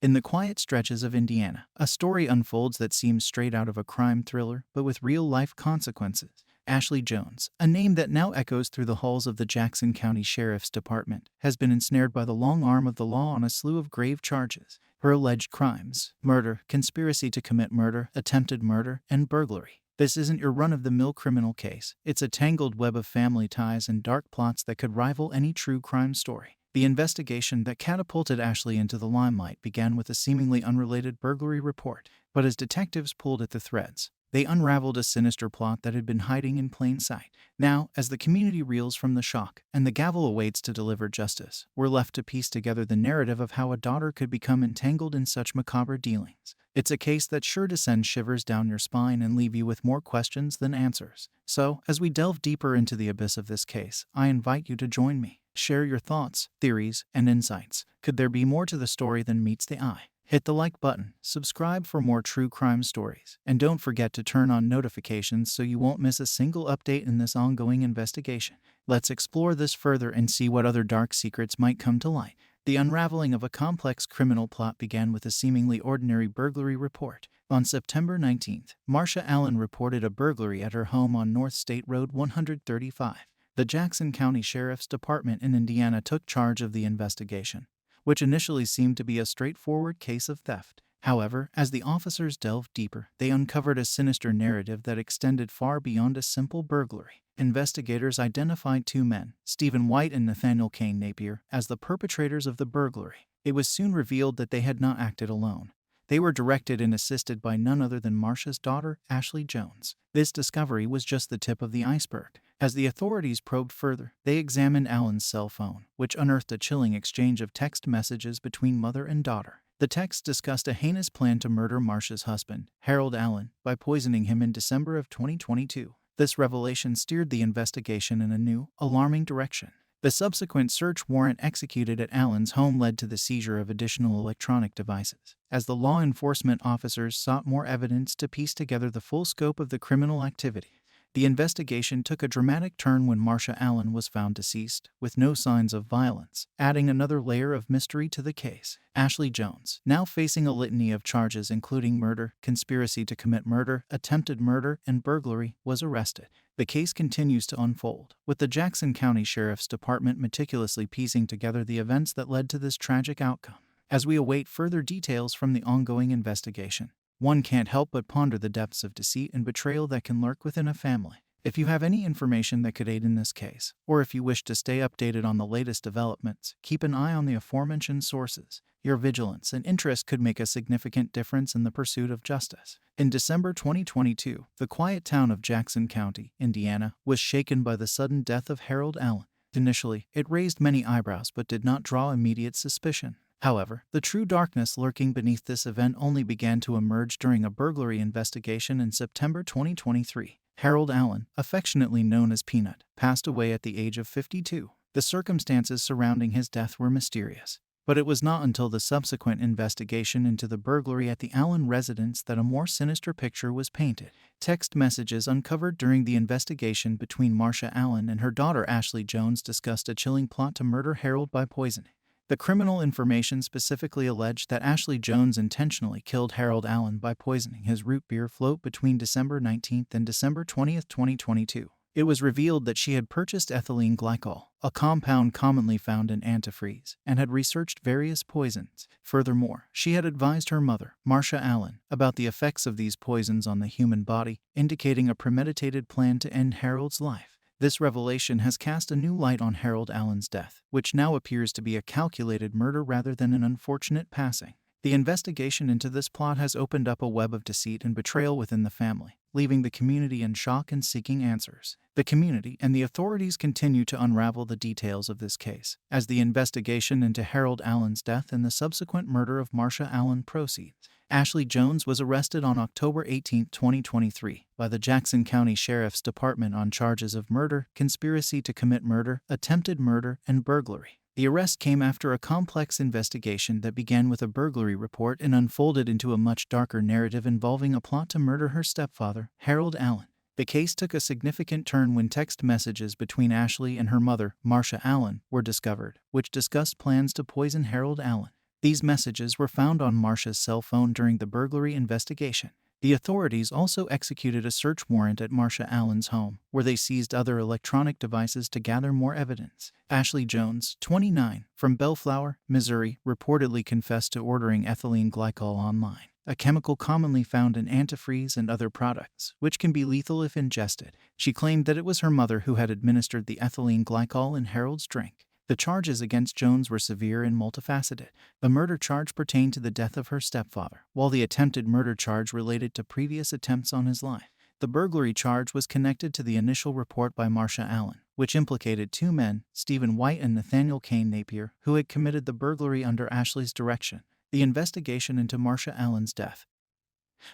In the quiet stretches of Indiana, a story unfolds that seems straight out of a crime thriller, but with real-life consequences. Ashley Jones, a name that now echoes through the halls of the Jackson County Sheriff's Department, has been ensnared by the long arm of the law on a slew of grave charges. Her alleged crimes: murder, conspiracy to commit murder, attempted murder, and burglary. This isn't your run-of-the-mill criminal case. It's a tangled web of family ties and dark plots that could rival any true crime story. The investigation that catapulted Ashley into the limelight began with a seemingly unrelated burglary report, but as detectives pulled at the threads, they unraveled a sinister plot that had been hiding in plain sight. Now, as the community reels from the shock and the gavel awaits to deliver justice, we're left to piece together the narrative of how a daughter could become entangled in such macabre dealings. It's a case that's sure to send shivers down your spine and leave you with more questions than answers. So, as we delve deeper into the abyss of this case, I invite you to join me. Share your thoughts, theories, and insights. Could there be more to the story than meets the eye? Hit the like button, subscribe for more true crime stories, and don't forget to turn on notifications so you won't miss a single update in this ongoing investigation. Let's explore this further and see what other dark secrets might come to light. The unraveling of a complex criminal plot began with a seemingly ordinary burglary report. On September 19th, Marsha Allen reported a burglary at her home on North State Road 135. The Jackson County Sheriff's Department in Indiana took charge of the investigation, which initially seemed to be a straightforward case of theft. However, as the officers delved deeper, they uncovered a sinister narrative that extended far beyond a simple burglary. Investigators identified two men, Stephen White and Nathaniel Kane Napier, as the perpetrators of the burglary. It was soon revealed that they had not acted alone. They were directed and assisted by none other than Marsha's daughter, Ashley Jones. This discovery was just the tip of the iceberg. As the authorities probed further, they examined Allen's cell phone, which unearthed a chilling exchange of text messages between mother and daughter. The texts discussed a heinous plan to murder Marsha's husband, Harold Allen, by poisoning him in December of 2022. This revelation steered the investigation in a new, alarming direction. The subsequent search warrant executed at Allen's home led to the seizure of additional electronic devices, as the law enforcement officers sought more evidence to piece together the full scope of the criminal activity. The investigation took a dramatic turn when Marsha Allen was found deceased, with no signs of violence, adding another layer of mystery to the case. Ashley Jones, now facing a litany of charges including murder, conspiracy to commit murder, attempted murder, and burglary, was arrested. The case continues to unfold, with the Jackson County Sheriff's Department meticulously piecing together the events that led to this tragic outcome. As we await further details from the ongoing investigation, one can't help but ponder the depths of deceit and betrayal that can lurk within a family. If you have any information that could aid in this case, or if you wish to stay updated on the latest developments, keep an eye on the aforementioned sources. Your vigilance and interest could make a significant difference in the pursuit of justice. In December 2022, the quiet town of Jackson County, Indiana, was shaken by the sudden death of Harold Allen. Initially, it raised many eyebrows but did not draw immediate suspicion. However, the true darkness lurking beneath this event only began to emerge during a burglary investigation in September 2023. Harold Allen, affectionately known as Peanut, passed away at the age of 52. The circumstances surrounding his death were mysterious, but it was not until the subsequent investigation into the burglary at the Allen residence that a more sinister picture was painted. Text messages uncovered during the investigation between Marsha Allen and her daughter Ashley Jones discussed a chilling plot to murder Harold by poisoning. The criminal information specifically alleged that Ashley Jones intentionally killed Harold Allen by poisoning his root beer float between December 19th and December 20th, 2022. It was revealed that she had purchased ethylene glycol, a compound commonly found in antifreeze, and had researched various poisons. Furthermore, she had advised her mother, Marsha Allen, about the effects of these poisons on the human body, indicating a premeditated plan to end Harold's life. This revelation has cast a new light on Harold Allen's death, which now appears to be a calculated murder rather than an unfortunate passing. The investigation into this plot has opened up a web of deceit and betrayal within the family, leaving the community in shock and seeking answers. The community and the authorities continue to unravel the details of this case, as the investigation into Harold Allen's death and the subsequent murder of Marsha Allen proceeds. Ashley Jones was arrested on October 18, 2023, by the Jackson County Sheriff's Department on charges of murder, conspiracy to commit murder, attempted murder, and burglary. The arrest came after a complex investigation that began with a burglary report and unfolded into a much darker narrative involving a plot to murder her stepfather, Harold Allen. The case took a significant turn when text messages between Ashley and her mother, Marsha Allen, were discovered, which discussed plans to poison Harold Allen. These messages were found on Marsha's cell phone during the burglary investigation. The authorities also executed a search warrant at Marsha Allen's home, where they seized other electronic devices to gather more evidence. Ashley Jones, 29, from Bellflower, Missouri, reportedly confessed to ordering ethylene glycol online, a chemical commonly found in antifreeze and other products, which can be lethal if ingested. She claimed that it was her mother who had administered the ethylene glycol in Harold's drink. The charges against Jones were severe and multifaceted. The murder charge pertained to the death of her stepfather, while the attempted murder charge related to previous attempts on his life. The burglary charge was connected to the initial report by Marsha Allen, which implicated two men, Stephen White and Nathaniel Kane Napier, who had committed the burglary under Ashley's direction. The investigation into Marsha Allen's death,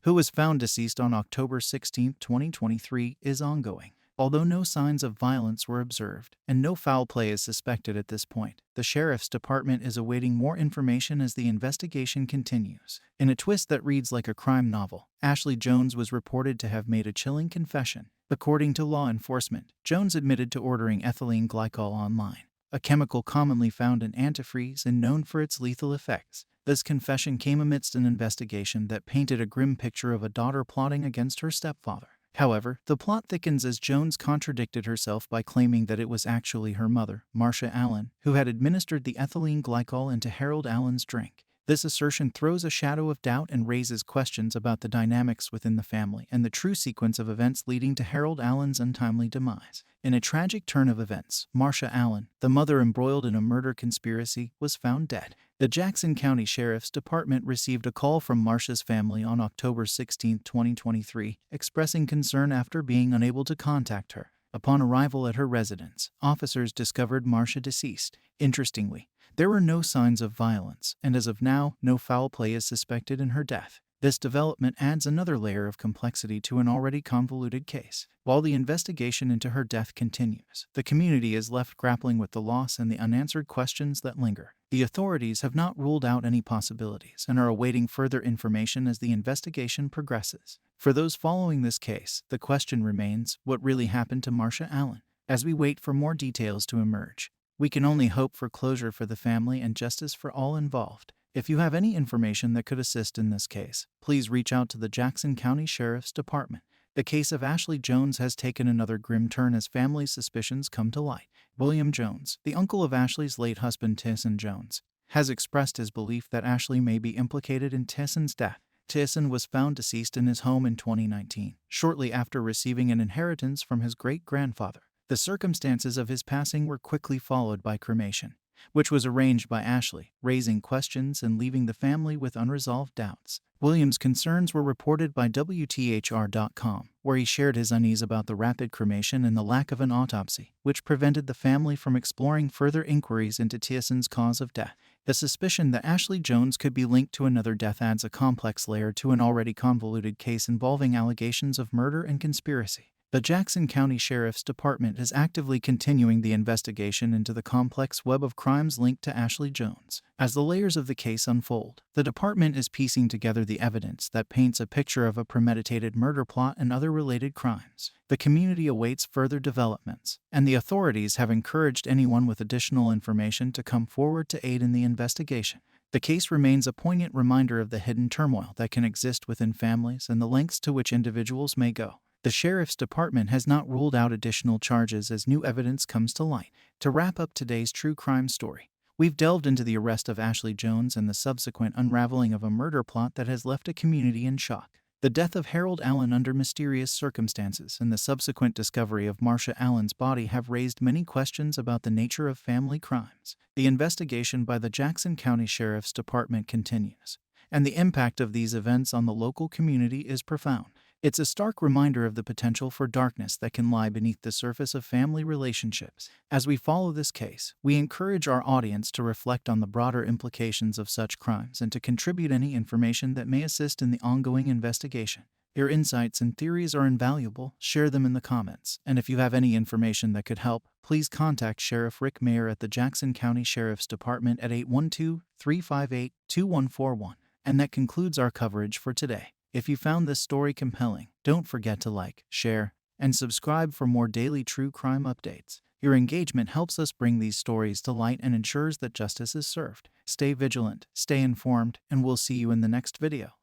who was found deceased on October 16, 2023, is ongoing. Although no signs of violence were observed, and no foul play is suspected at this point, the Sheriff's Department is awaiting more information as the investigation continues. In a twist that reads like a crime novel, Ashley Jones was reported to have made a chilling confession. According to law enforcement, Jones admitted to ordering ethylene glycol online, a chemical commonly found in antifreeze and known for its lethal effects. This confession came amidst an investigation that painted a grim picture of a daughter plotting against her stepfather. However, the plot thickens as Jones contradicted herself by claiming that it was actually her mother, Marsha Allen, who had administered the ethylene glycol into Harold Allen's drink. This assertion throws a shadow of doubt and raises questions about the dynamics within the family and the true sequence of events leading to Harold Allen's untimely demise. In a tragic turn of events, Marsha Allen, the mother embroiled in a murder conspiracy, was found dead. The Jackson County Sheriff's Department received a call from Marsha's family on October 16, 2023, expressing concern after being unable to contact her. Upon arrival at her residence, officers discovered Marsha deceased. Interestingly, there were no signs of violence, and as of now, no foul play is suspected in her death. This development adds another layer of complexity to an already convoluted case. While the investigation into her death continues, the community is left grappling with the loss and the unanswered questions that linger. The authorities have not ruled out any possibilities and are awaiting further information as the investigation progresses. For those following this case, the question remains, what really happened to Marsha Allen? As we wait for more details to emerge, we can only hope for closure for the family and justice for all involved. If you have any information that could assist in this case, please reach out to the Jackson County Sheriff's Department. The case of Ashley Jones has taken another grim turn as family suspicions come to light. William Jones, the uncle of Ashley's late husband Tyson Jones, has expressed his belief that Ashley may be implicated in Tyson's death. Tyson was found deceased in his home in 2019, shortly after receiving an inheritance from his great-grandfather. The circumstances of his passing were quickly followed by cremation, which was arranged by Ashley, raising questions and leaving the family with unresolved doubts. Williams' concerns were reported by WTHR.com, where he shared his unease about the rapid cremation and the lack of an autopsy, which prevented the family from exploring further inquiries into Tyson's cause of death. The suspicion that Ashley Jones could be linked to another death adds a complex layer to an already convoluted case involving allegations of murder and conspiracy. The Jackson County Sheriff's Department is actively continuing the investigation into the complex web of crimes linked to Ashley Jones. As the layers of the case unfold, the department is piecing together the evidence that paints a picture of a premeditated murder plot and other related crimes. The community awaits further developments, and the authorities have encouraged anyone with additional information to come forward to aid in the investigation. The case remains a poignant reminder of the hidden turmoil that can exist within families and the lengths to which individuals may go. The Sheriff's Department has not ruled out additional charges as new evidence comes to light. To wrap up today's true crime story, we've delved into the arrest of Ashley Jones and the subsequent unraveling of a murder plot that has left a community in shock. The death of Harold Allen under mysterious circumstances and the subsequent discovery of Marsha Allen's body have raised many questions about the nature of family crimes. The investigation by the Jackson County Sheriff's Department continues, and the impact of these events on the local community is profound. It's a stark reminder of the potential for darkness that can lie beneath the surface of family relationships. As we follow this case, we encourage our audience to reflect on the broader implications of such crimes and to contribute any information that may assist in the ongoing investigation. Your insights and theories are invaluable. Share them in the comments. And if you have any information that could help, please contact Sheriff Rick Mayer at the Jackson County Sheriff's Department at 812-358-2141. And that concludes our coverage for today. If you found this story compelling, don't forget to like, share, and subscribe for more daily true crime updates. Your engagement helps us bring these stories to light and ensures that justice is served. Stay vigilant, stay informed, and we'll see you in the next video.